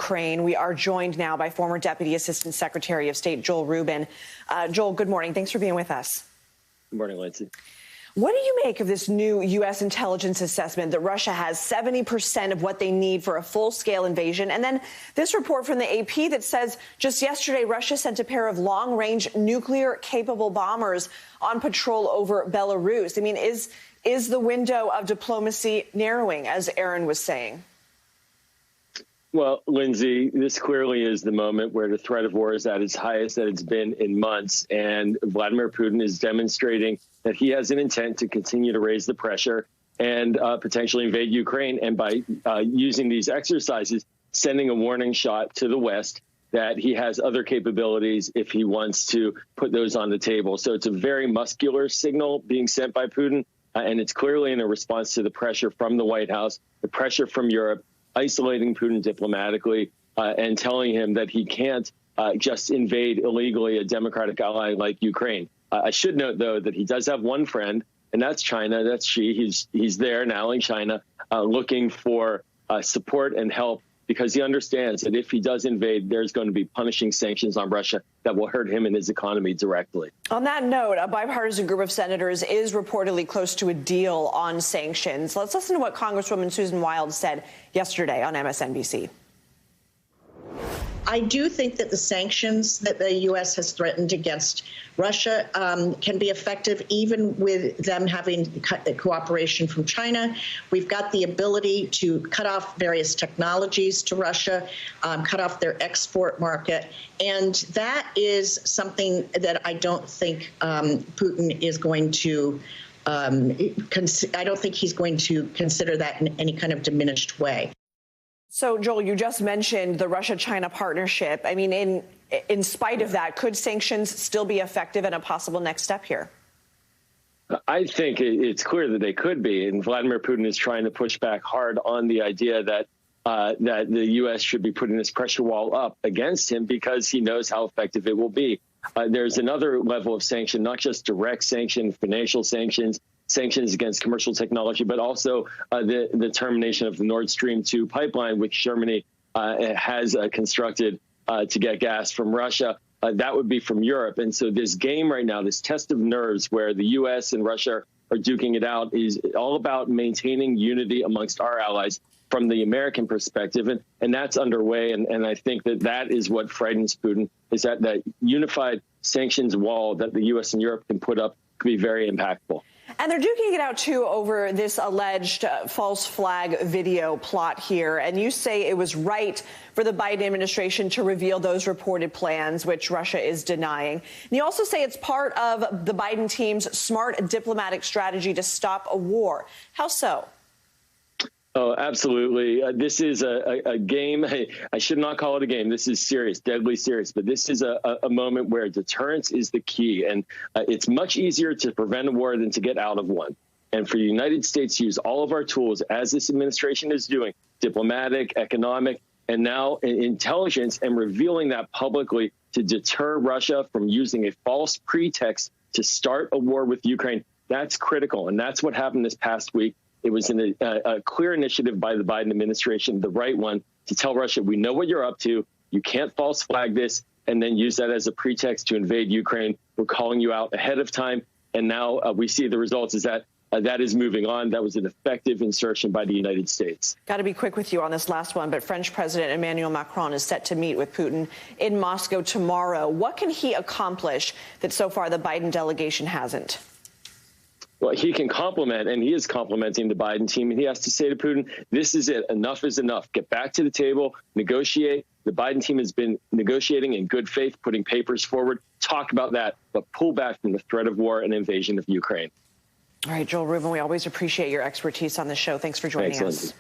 Ukraine. We are joined now by former Deputy Assistant Secretary of State Joel Rubin. Joel, good morning. Thanks for being with us. Good morning, Lindsay. What do you make of this new U.S. intelligence assessment that Russia has 70% of what they need for a full-scale invasion? And then this report from the AP that says just yesterday Russia sent a pair of long-range nuclear-capable bombers on patrol over Belarus. I mean, is the window of diplomacy narrowing, as Aaron was saying? Well, Lindsay, this clearly is the moment where the threat of war is at its highest that it's been in months. And Vladimir Putin is demonstrating that he has an intent to continue to raise the pressure and potentially invade Ukraine. And by using these exercises, sending a warning shot to the West that he has other capabilities if he wants to put those on the table. So it's a very muscular signal being sent by Putin. And it's clearly in a response to the pressure from the White House, the pressure from Europe, isolating Putin diplomatically and telling him that he can't just invade illegally a democratic ally like Ukraine. I should note, though, that he does have one friend, and that's China. That's Xi. He's there now in China looking for support and help because he understands that if he does invade, there's going to be punishing sanctions on Russia that will hurt him and his economy directly. On that note, a bipartisan group of senators is reportedly close to a deal on sanctions. Let's listen to what Congresswoman Susan Wild said yesterday on MSNBC. I do think that the sanctions that the U.S. has threatened against Russia can be effective even with them having cooperation from China. We've got the ability to cut off various technologies to Russia, cut off their export market. And that is something that I don't think Putin is going to I don't think he's going to consider that in any kind of diminished way. So, Joel, you just mentioned the Russia-China partnership. I mean, in spite of that, could sanctions still be effective and a possible next step here? I think it's clear that they could be. And Vladimir Putin is trying to push back hard on the idea that that the U.S. should be putting this pressure wall up against him because he knows how effective it will be. There's another level of sanction, not just direct sanction, financial sanctions, sanctions against commercial technology, but also the termination of the Nord Stream 2 pipeline, which Germany has constructed to get gas from Russia. That would be from Europe. And so this game right now, this test of nerves where the U.S. and Russia are duking it out is all about maintaining unity amongst our allies from the American perspective. And that's underway. And I think that is what frightens Putin, is that unified sanctions wall that the U.S. and Europe can put up could be very impactful. And they're duking it out, too, over this alleged false flag video plot here. And you say it was right for the Biden administration to reveal those reported plans, which Russia is denying. And you also say it's part of the Biden team's smart diplomatic strategy to stop a war. How so? Oh, absolutely. This is a game. I should not call it a game. This is serious, deadly serious. But this is a moment where deterrence is the key. And it's much easier to prevent a war than to get out of one. And for the United States to use all of our tools, as this administration is doing, diplomatic, economic, and now intelligence, and revealing that publicly to deter Russia from using a false pretext to start a war with Ukraine, that's critical. And that's what happened this past week. It was a clear initiative by the Biden administration, the right one, to tell Russia, we know what you're up to. You can't false flag this and then use that as a pretext to invade Ukraine. We're calling you out ahead of time. And now we see the results is that that is moving on. That was an effective insertion by the United States. Got to be quick with you on this last one, but French President Emmanuel Macron is set to meet with Putin in Moscow tomorrow. What can he accomplish that so far the Biden delegation hasn't? Well, he can compliment, and he is complimenting the Biden team, and he has to say to Putin, this is it. Enough is enough. Get back to the table, negotiate. The Biden team has been negotiating in good faith, putting papers forward. Talk about that, but pull back from the threat of war and invasion of Ukraine. All right, Joel Rubin, we always appreciate your expertise on the show. Thanks for joining us.